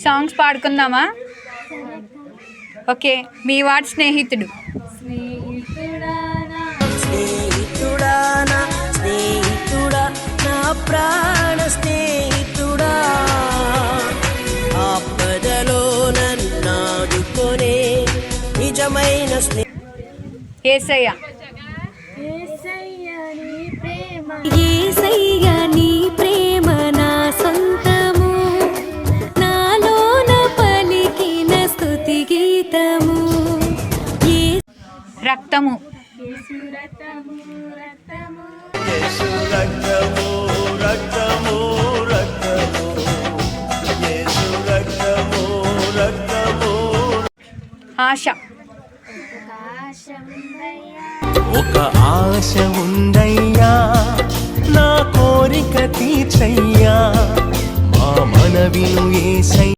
Songs పాడుకుందామా? Okay, మీ వాడు స్నేహితుడు. స్నేహితుడా నా ప్రాణ స్నేహితుడా, ఆపదలో నన్నాడుకొనే నిజమైన యేసయ్య. యేసయ్య నీ ప్రేమ నా సొంతము, నాలోన పలికిన స్తుతి గీతము. రక్తము. ఆశ. ఒక ఆశ ఉందయ్యా, నా కోరిక తీర్చయ్యా, మా మనవిను యేసయ్యా.